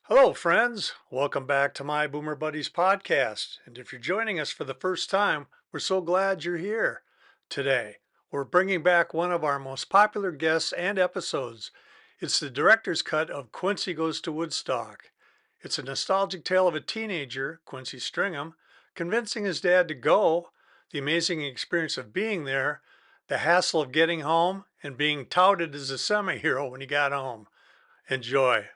Hello, friends. Welcome back to my Boomer Buddies podcast. And if you're joining us for the first time, we're so glad you're here. Today, we're bringing back one of our most popular guests and episodes. It's the director's cut of Quincy Goes to Woodstock. It's a nostalgic tale of a teenager, Quincy Stringham, convincing his dad to go, the amazing experience of being there, the hassle of getting home, and being touted as a semi-hero when he got home. Enjoy.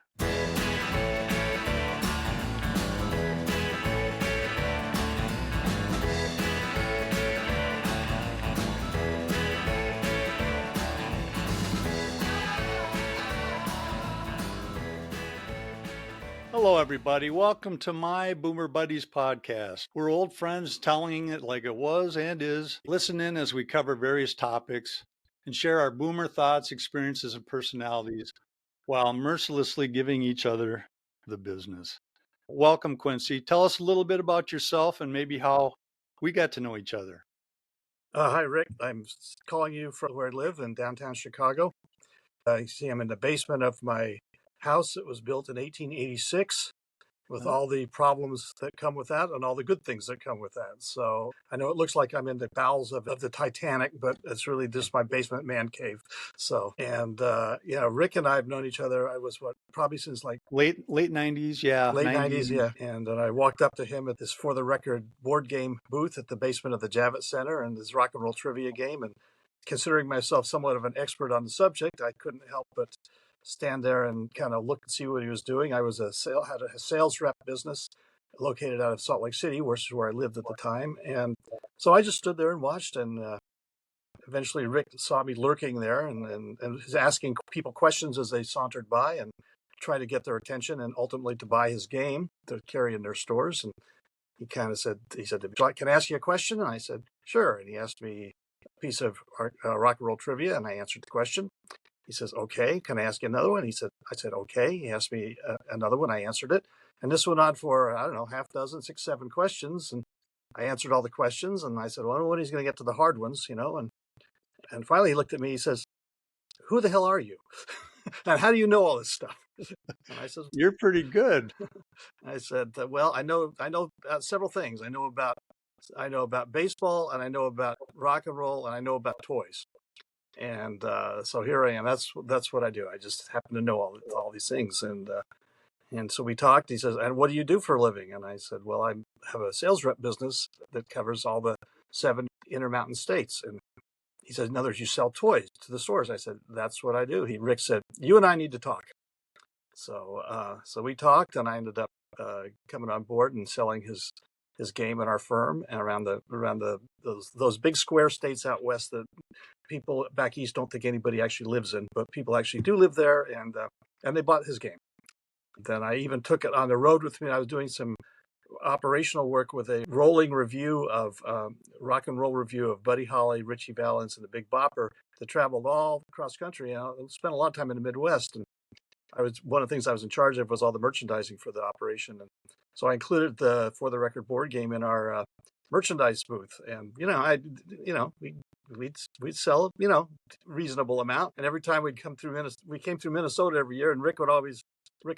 Hello, everybody. Welcome to my Boomer Buddies podcast. We're old friends telling it like it was and is. Listen in as we cover various topics and share our boomer thoughts, experiences, and personalities while mercilessly giving each other the business. Welcome, Quincy. Tell us a little bit about yourself and maybe how we got to know each other. Hi, Rick. I'm calling you from where I live in downtown Chicago. You see, I'm in the basement of my house. It was built in 1886 with all the problems that come with that and all the good things that come with that. So I know it looks like I'm in the bowels of the Titanic, but it's really just my basement man cave. So, and Rick and I have known each other. I was probably since like Late 90s, yeah. late 90s. 90s, yeah. And then I walked up to him at this For the Record board game booth at the basement of the Javits Center and this rock and roll trivia game. And considering myself somewhat of an expert on the subject, I couldn't help but stand there and kind of look and see what he was doing. I had a sales rep business located out of Salt Lake City, which is where I lived at the time. And so I just stood there and watched. And eventually Rick saw me lurking there and was asking people questions as they sauntered by and try to get their attention and ultimately to buy his game to carry in their stores. And he said, can I ask you a question? And I said, sure. And he asked me a piece of rock and roll trivia, and I answered the question. He says, okay, can I ask you another one? I said, okay. He asked me another one. I answered it. And this went on for, I don't know, half dozen, 6, 7 questions. And I answered all the questions. And I said, well, when he's going to get to the hard ones, And finally he looked at me, he says, who the hell are you? And how do you know all this stuff? And I said, You're pretty good. I said, well, I know several things. I know about baseball, and I know about rock and roll, and I know about toys. And so here I am. That's what I do. I just happen to know all these things. And so we talked. He says, and what do you do for a living? And I said, well, I have a sales rep business that covers all the 7 Intermountain states. And he said, in other words, you sell toys to the stores. I said, that's what I do. Rick said, you and I need to talk. So we talked, and I ended up coming on board and selling his game in our firm and around those big square states out west that people back east don't think anybody actually lives in, but people actually do live there, and they bought his game. Then I even took it on the road with me. I was doing some operational work with a rolling review of rock and roll review of Buddy Holly, Richie Valens, and the Big Bopper that traveled all across country. I spent a lot of time in the Midwest, and one of the things I was in charge of was all the merchandising for the operation. And so I included the For the Record board game in our merchandise booth. And, we'd sell, reasonable amount. And every time we came through Minnesota every year, and Rick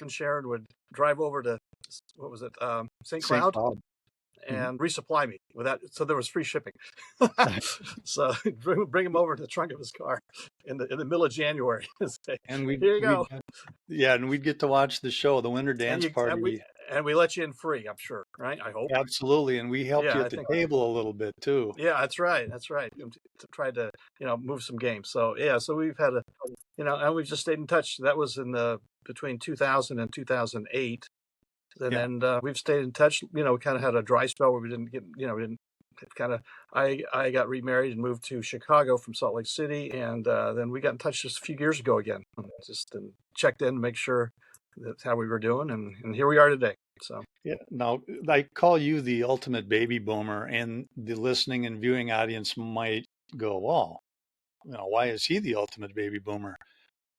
and Sharon would drive over to, St. Cloud, and resupply me with that. So there was free shipping. So bring him over to the trunk of his car in the middle of January. Say, And here you go. And we'd get to watch the show, the Winter Dance Party. And we let you in free, I'm sure, right? I hope. Absolutely. And we helped you at the table a little bit too. Yeah, that's right. To try to, move some games. So yeah, so we've had and we've just stayed in touch. That was between 2000 and 2008. And then we've stayed in touch. We kind of had a dry spell where we didn't I got remarried and moved to Chicago from Salt Lake City. And then we got in touch just a few years ago again, just checked in to make sure that's how we were doing. And here we are today. So yeah, now I call you the ultimate baby boomer, and the listening and viewing audience might go, well, why is he the ultimate baby boomer?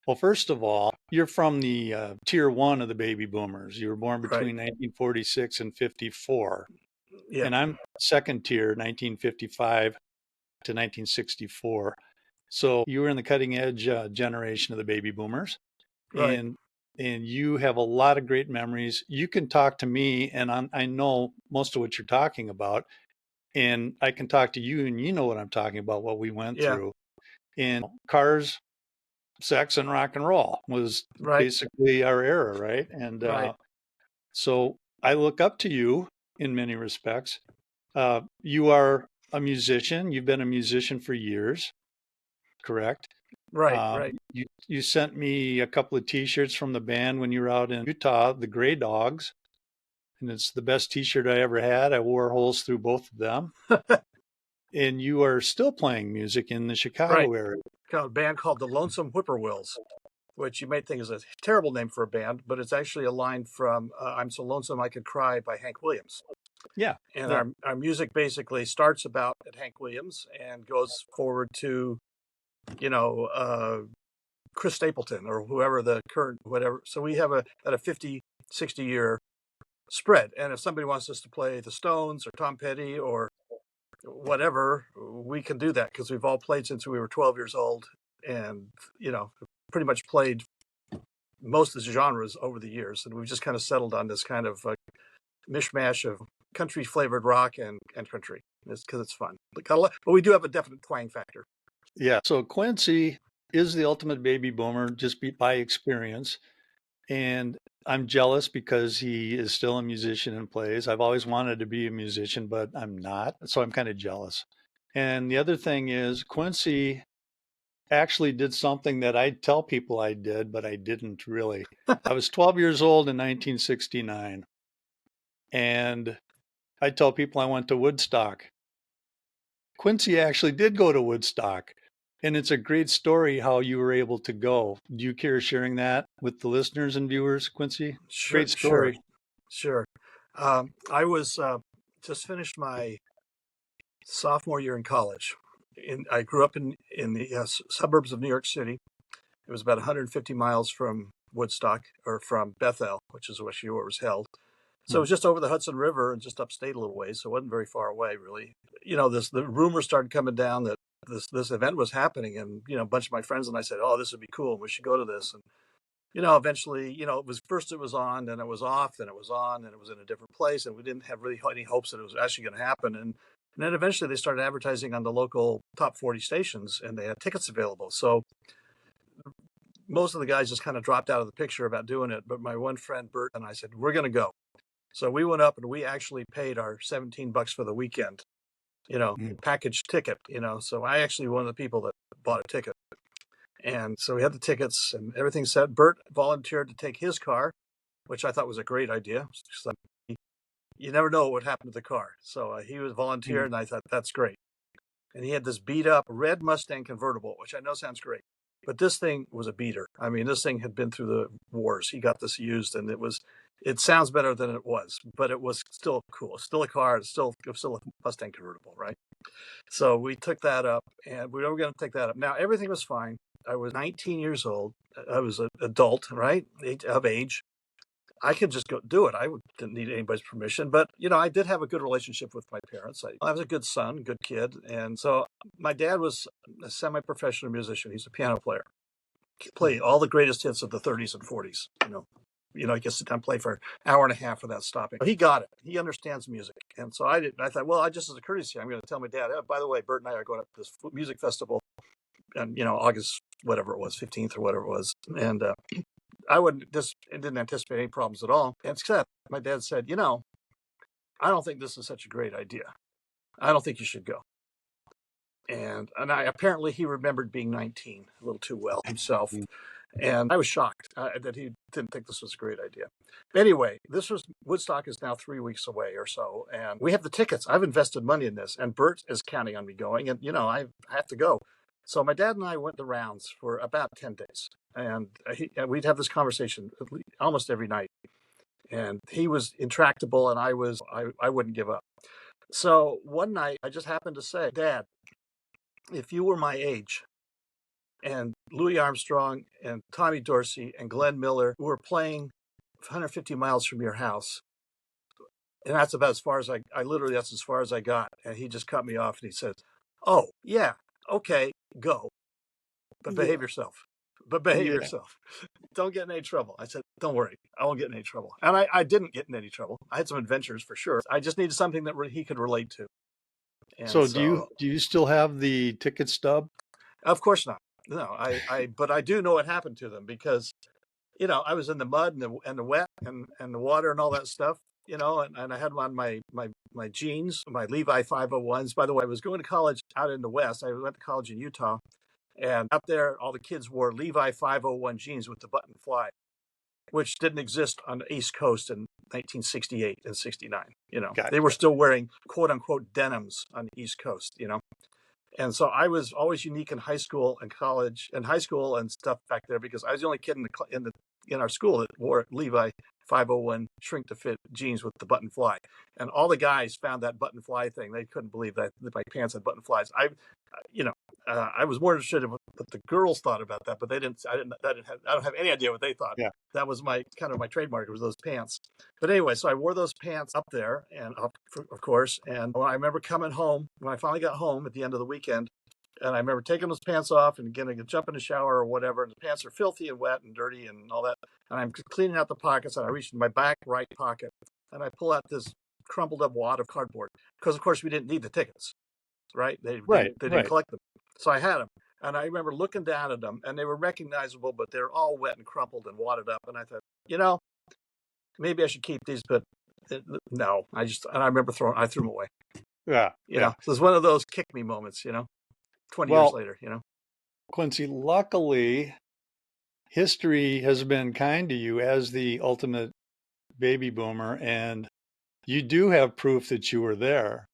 Well, first of all, you're from the tier 1 of the baby boomers. You were born between 1946 and 54. Yeah. And I'm second tier, 1955 to 1964. So you were in the cutting edge generation of the baby boomers. Right. And and you have a lot of great memories. You can talk to me, and I know most of what you're talking about, and I can talk to you, and you know what I'm talking about, what we went Yeah, through. In cars, sex, and rock and roll was right, basically our era, right? And right, so I look up to you in many respects. You are a musician. You've been a musician for years, correct? right, right. You sent me a couple of T-shirts from the band when you were out in Utah, the Gray Dogs, and it's the best T-shirt I ever had. I wore holes through both of them. And you are still playing music in the Right. Chicago area. Got a band called the Lonesome Whippoorwills, which you might think is a terrible name for a band, but it's actually a line from I'm So Lonesome I Could Cry by Hank Williams. Yeah, And that our music basically starts about at Hank Williams and goes forward to, you know, Chris Stapleton or whoever the current, whatever. So we have a 50, 60 year spread. And if somebody wants us to play the Stones or Tom Petty or whatever, we can do that because we've all played since we were 12 years old and, pretty much played most of the genres over the years. And we've just kind of settled on this kind of mishmash of country flavored rock and country. It's because it's fun. But we do have a definite twang factor. yeah. So Quincy is the ultimate baby boomer just by experience. And I'm jealous because he is still a musician and plays. I've always wanted to be a musician, but I'm not. So I'm kind of jealous. And the other thing is, Quincy actually did something that I tell people I did, but I didn't really. I was 12 years old in 1969, and I tell people I went to Woodstock. Quincy actually did go to Woodstock, and it's a great story how you were able to go. Do you care sharing that with the listeners and viewers, Quincy? Sure, Great sure, story. sure. I was just finished my sophomore year in college. I grew up in the suburbs of New York City. It was about 150 miles from Woodstock or from Bethel, which is where she was held. So it Mhm. was just over the Hudson River and just upstate a little ways, so it wasn't very far away, really. The rumors started coming down that this event was happening, and a bunch of my friends and I said, "Oh, this would be cool. We should go to this." And eventually, it was first it was on, then it was off, then it was on, and it was in a different place, and we didn't have really any hopes that it was actually going to happen. And then eventually they started advertising on the local top 40 stations, and they had tickets available. So most of the guys just kind of dropped out of the picture about doing it. But my one friend Bert and I said, "We're going to go." So we went up and we actually paid our $17 for the weekend, Mhm. package ticket, So I actually one of the people that bought a ticket. And so we had the tickets and everything set. Bert volunteered to take his car, which I thought was a great idea. So you never know what would happen to the car. So he was volunteered, Mhm. and I thought that's great. And he had this beat up red Mustang convertible, which I know sounds great, but this thing was a beater. I mean, this thing had been through the wars. He got this used, and it sounds better than it was, but it was still cool. Still a car. It was still a Mustang convertible, right? So we took that up, and we were going to take that up. Now everything was fine. I was 19 years old. I was an adult, right, of age. I could just go do it. Didn't need anybody's permission. But, I did have a good relationship with my parents. I was a good son, good kid. And so my dad was a semi professional musician. He's a piano player. He played all the greatest hits of the 30s and 40s. You can sit down and play for an hour and a half without stopping. He got it. He understands music. And so I did. I thought, well, I just as a courtesy, I'm going to tell my dad, oh, by the way, Bert and I are going to this music festival and, August, whatever it was, 15th or whatever it was. And I wouldn't just didn't anticipate any problems at all. Except my dad said, I don't think this is such a great idea. I don't think you should go. And I apparently he remembered being 19 a little too well himself. Mhm. And I was shocked that he didn't think this was a great idea. Anyway, this was Woodstock is now 3 weeks away or so, and we have the tickets. I've invested money in this, and Bert is counting on me going, and I have to go. So my dad and I went the rounds for about 10 days, and we'd have this conversation almost every night. And he was intractable, and I wouldn't give up. So one night, I just happened to say, "Dad, if you were my age, and Louis Armstrong and Tommy Dorsey and Glenn Miller were playing 150 miles from your house." And that's about as far as I literally, that's as far as I got. And he just cut me off and he said, "Oh, yeah, okay, go, but behave Yeah. yourself." but behave Yeah. yourself. Don't get in any trouble. I said, don't worry, I won't get in any trouble. And I didn't get in any trouble. I had some adventures for sure. I just needed something that he could relate to. And So do so, you still have the ticket stub? of course not. No, but I do know what happened to them because, I was in the mud and the wet and the water and all that stuff, and I had on my jeans, my Levi 501s. By the way, I was going to college out in the West. I went to college in Utah, and out there, all the kids wore Levi 501 jeans with the button fly, which didn't exist on the East Coast in 1968 and 69. They were Gotcha. still wearing quote unquote denims on the East Coast. And so I was always unique in high school and college and high school and stuff back there because I was the only kid in our school that wore Levi 501 shrink to fit jeans with the button fly. And all the guys found that button fly thing. They couldn't believe that my pants had button flies. I was more interested in what the girls thought about that, but they didn't. I don't have any idea what they thought. Yeah. That was my kind of my trademark. It was those pants. But anyway, so I wore those pants up there, and of course. And when I remember coming home, when I finally got home at the end of the weekend, and I remember taking those pants off and getting a jump in the shower or whatever, and the pants are filthy and wet and dirty and all that. And I'm cleaning out the pockets, and I reach in my back right pocket, and I pull out this crumpled up wad of cardboard because, of course, we didn't need the tickets, right? They Right. they didn't Right. collect them, so I had them. And I remember looking down at them, and they were recognizable, but they're all wet and crumpled and wadded up. And I thought, maybe I should keep these, but no, and I remember I threw them away. Yeah. Yeah. So it's one of those kick me moments, 20 years Well, later. Quincy, luckily, history has been kind to you as the ultimate baby boomer, and you do have proof that you were there.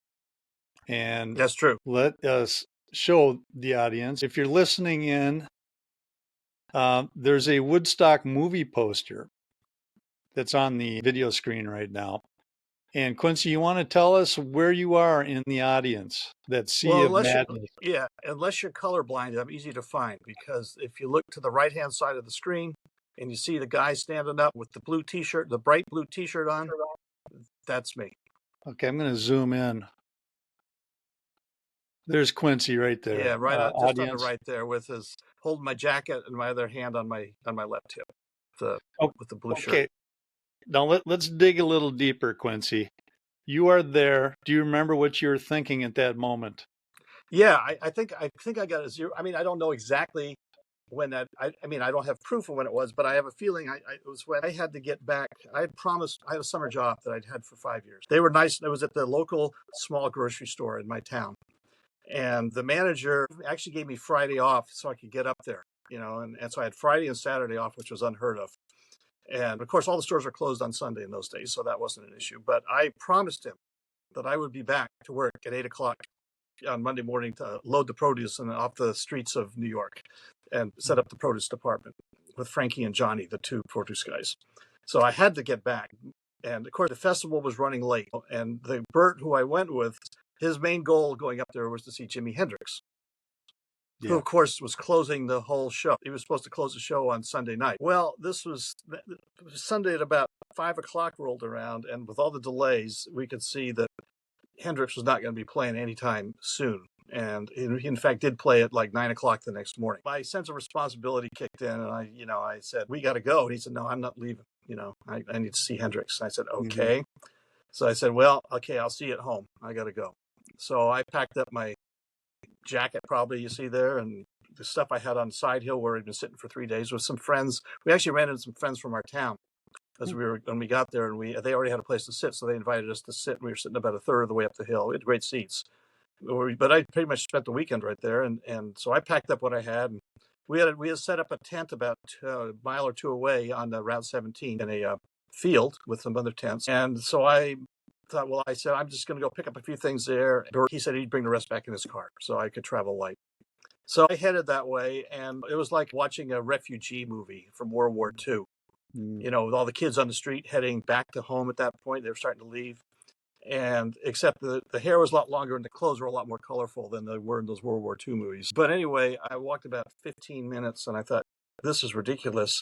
And That's true. let us show the audience. If you're listening in, there's a Woodstock movie poster that's on the video screen right now. And Quincy, you want to tell us where you are in the audience, that sea Well, of madness? unless you're colorblind, I'm easy to find because if you look to the right hand side of the screen and you see the guy standing up with the blue T-shirt, the bright blue T-shirt on, that's me. Okay, I'm going to zoom in. There's Quincy right Yeah, there, right on, just on the audience. right there, with his holding my jacket and my other hand on my left hip, the Oh, with the blue shirt. okay, now let's dig a little deeper, Quincy. You are there. Do you remember what you were thinking at that moment? Yeah, I think I got a zero. I mean, I don't know exactly when that. I mean, I don't have proof of when it was, but I have a feeling it was when I had to get back. I had promised. I had a summer job that I'd had for 5 years. They were nice. It was at the local small grocery store in my town, and the manager actually gave me Friday off so I could get up there. And so I had Friday and Saturday off, which was unheard of. And of course, all the stores are closed on Sunday in those days, so that wasn't an issue. But I promised him that I would be back to work at 8 o'clock on Monday morning to load the produce off the streets of New York and set up the produce department with Frankie and Johnny, the two produce guys. So I had to get back. And of course, the festival was running late. And the Bert who I went with, his main goal going up there was to see Jimi Hendrix, who, Yeah. of course, was closing the whole show. He was supposed to close the show on Sunday night. Well, this was Sunday at about 5 o'clock rolled around. And with all the delays, we could see that Hendrix was not going to be playing anytime soon. And he, in fact, did play at like 9 o'clock the next morning. My sense of responsibility kicked in, and I said, "We got to go." And he said, "No, I'm not leaving. I need to see Hendrix." And I said, Mm-hmm. "Okay." So I said, "Well, okay, I'll see you at home. I got to go." So I packed up my jacket, probably you see there, and the stuff I had on Side Hill where I'd been sitting for 3 days with some friends. We actually ran into some friends from our town when we got there, and they already had a place to sit, so they invited us to sit. We were sitting about a third of the way up the hill. We had great seats, but I pretty much spent the weekend right there, and so I packed up what I had. And we had set up a tent about a mile or two away on the Route 17 in a field with some other tents, and so I thought, well, I said I'm just going to go pick up a few things there. He said he'd bring the rest back in his car, so I could travel light. So I headed that way, and it was like watching a refugee movie from World War II. Mm. With all the kids on the street heading back to home at that point. They were starting to leave. And except the hair was a lot longer and the clothes were a lot more colorful than they were in those World War II movies. But anyway, I walked about 15 minutes and I thought, this is ridiculous.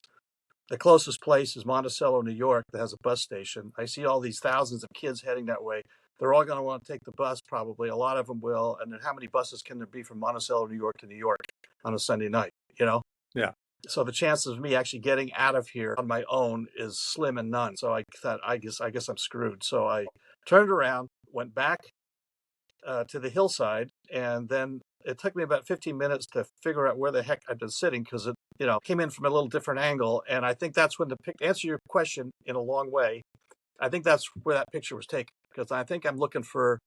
The closest place is Monticello, New York, that has a bus station. I see all these thousands of kids heading that way. They're all going to want to take the bus, probably. A lot of them will. And then how many buses can there be from Monticello, New York to New York on a Sunday night? Yeah. So the chances of me actually getting out of here on my own is slim and none. So I thought, I guess I'm screwed. So I turned around, went back to the hillside, and then it took me about 15 minutes to figure out where the heck I'd been sitting because it, came in from a little different angle. And I think that's when to answer your question in a long way. I think that's where that picture was taken because I think I'm looking for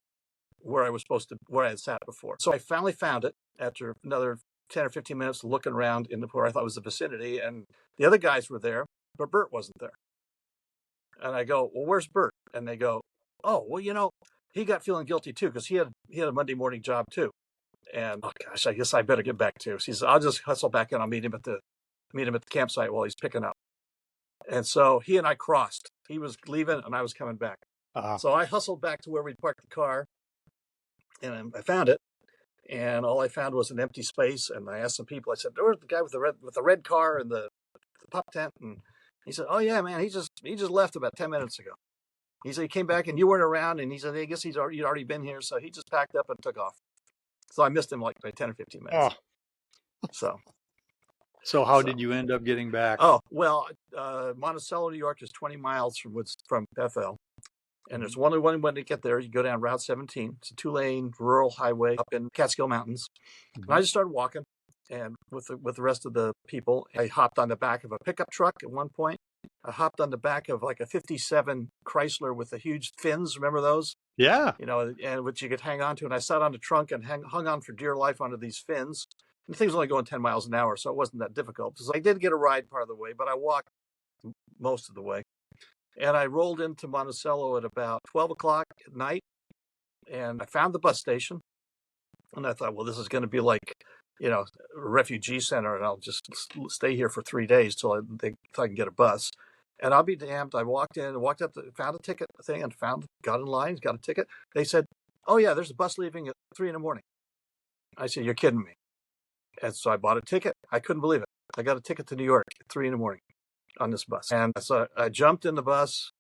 where I had sat before. So I finally found it after another 10 or 15 minutes looking around in where I thought was the vicinity, and the other guys were there, but Bert wasn't there. And I go, well, where's Bert? And they go, oh, well, he got feeling guilty too because he had a Monday morning job too. And oh gosh, I guess I better get back too. So he says, I'll just hustle back in. I'll meet him at the campsite while he's picking up. And so he and I crossed. He was leaving and I was coming back. Uh, So I hustled back to where we parked the car, and I found it. And all I found was an empty space. And I asked some people. I said, "Where's the guy with the red car and the pup tent?" And he said, "Oh yeah, man, he just left about 10 minutes ago." He said he came back and you weren't around. And he said, I guess you'd already been here, so he just packed up and took off. So I missed him like by 10 or 15 minutes. oh, So so how so did you end up getting back? oh well, Monticello, New York is 20 miles from Bethel. And there's only one way to get there. You go down Route 17. It's a 2-lane rural highway up in Catskill Mountains. And I just started walking, and with the rest of the people, I hopped on the back of a pickup truck at one point. I hopped on the back of like a '57 Chrysler with the huge fins. Remember those? Yeah. And which you could hang on to. And I sat on the trunk and hung on for dear life onto these fins. And the thing's only going 10 miles an hour, so it wasn't that difficult. So I did get a ride part of the way, but I walked most of the way. And I rolled into Monticello at about 12 o'clock at night, and I found the bus station. And I thought, well, this is going to be like, a refugee center, and I'll just stay here for 3 days till I can get a bus. And I'll be damned. I walked in, walked up, found a ticket thing, and got in line, got a ticket. They said, "Oh yeah, there's a bus leaving at 3 a.m." I said, "You're kidding me." And so I bought a ticket. I couldn't believe it. I got a ticket to New York at 3 a.m. on this bus. And so I jumped in the bus,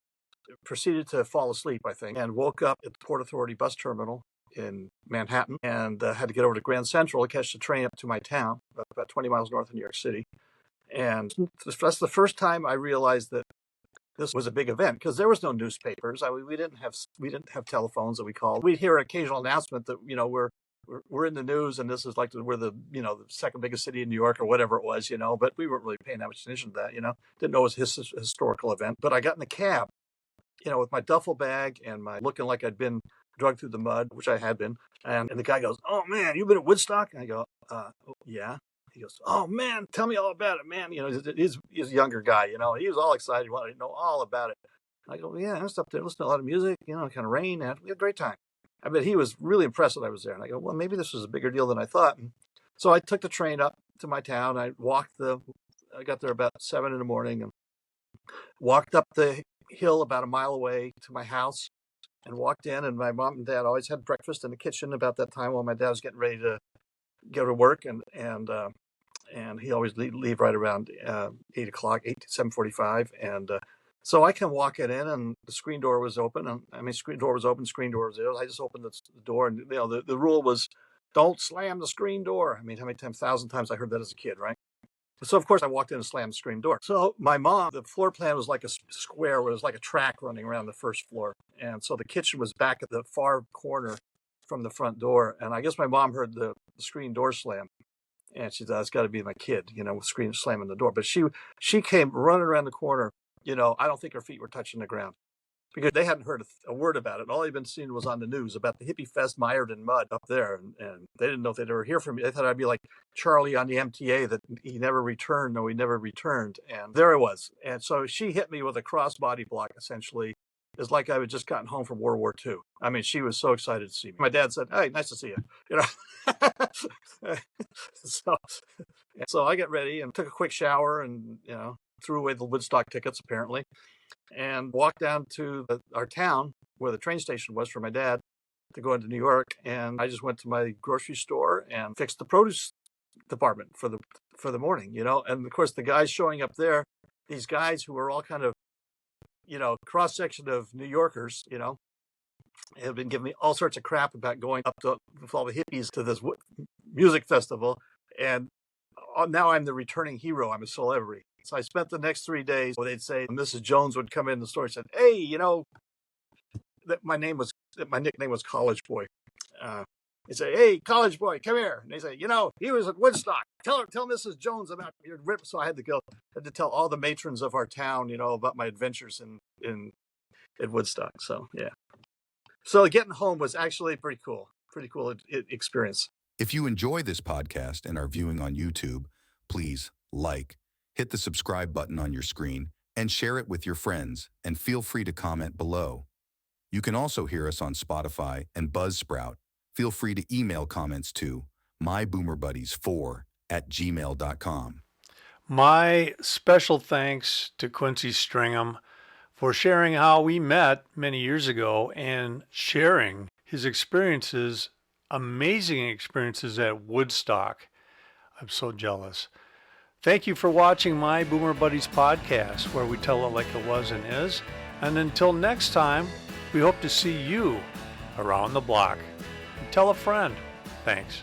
proceeded to fall asleep, I think, and woke up at the Port Authority bus terminal in Manhattan and had to get over to Grand Central to catch the train up to my town, about 20 miles north of New York City. And that's the first time I realized that this was a big event because there was no newspapers. We didn't have telephones that we called. We'd hear an occasional announcement that we're in the news and this is like we're the the second biggest city in New York or whatever it was, but we weren't really paying that much attention to that. Didn't know it was a historical event. But I got in the cab, with my duffel bag and my looking like I'd been drugged through the mud, which I had been. And the guy goes, "Oh man, you've been at Woodstock?" And I go, "Yeah." He goes, "Oh man, tell me all about it, man." He's a younger guy. He was all excited. He wanted to know all about it. I go, "Yeah, I was up there listening to a lot of music, kind of rain, and we had a great time." I bet he was really impressed that I was there. And I go, "Well, maybe this was a bigger deal than I thought." And so I took the train up to my town. I got there about 7 in the morning and walked up the hill about a mile away to my house and walked in. And my mom and dad always had breakfast in the kitchen about that time while my dad was getting ready to go to work. And he always leave right around 8 o'clock, 7:45. And so I come walking in, and the screen door was open. And screen door was open, screen door was there. I just opened the door, and the rule was, don't slam the screen door. I mean, how many times, 1,000 times I heard that as a kid, right? So of course I walked in and slammed the screen door. So my mom, the floor plan was like a square where it was like a track running around the first floor. And so the kitchen was back at the far corner from the front door. And I guess my mom heard the screen door slam. And she thought, it's got to be my kid, screen slamming the door. But she came running around the corner. I don't think her feet were touching the ground because they hadn't heard a word about it. All they'd been seeing was on the news about the hippie fest mired in mud up there. And they didn't know if they'd ever hear from me. They thought I'd be like Charlie on the MTA, that he never returned. No, he never returned. And there I was. And so she hit me with a crossbody block, essentially. It's like I had just gotten home from World War II. I mean, she was so excited to see me. My dad said, "Hey, nice to see you." so, so I got ready and took a quick shower and, threw away the Woodstock tickets, apparently, and walked down to our town where the train station was for my dad to go into New York. And I just went to my grocery store and fixed the produce department for the morning, And of course, the guys showing up there, these guys who were all kind of, cross section of New Yorkers, have been giving me all sorts of crap about going up with all the hippies to this music festival. And now I'm the returning hero. I'm a celebrity. So I spent the next 3 days where they'd say Mrs. Jones would come in the store and said, "Hey, that my nickname was College Boy." They say, "Hey, College Boy, come here." And they say, "He was at Woodstock. Tell Mrs. Jones about your rip." So I had to tell all the matrons of our town, about my adventures in at Woodstock. So yeah. So getting home was actually pretty cool. Pretty cool experience. If you enjoy this podcast and are viewing on YouTube, please hit the subscribe button on your screen, and share it with your friends, and feel free to comment below. You can also hear us on Spotify and Buzzsprout. Feel free to email comments to myboomerbuddies4@gmail.com. My special thanks to Quincy Stringham for sharing how we met many years ago and sharing his experiences, amazing experiences at Woodstock. I'm so jealous. Thank you for watching My Boomer Buddies podcast, where we tell it like it was and is. And until next time, we hope to see you around the block. And tell a friend. Thanks.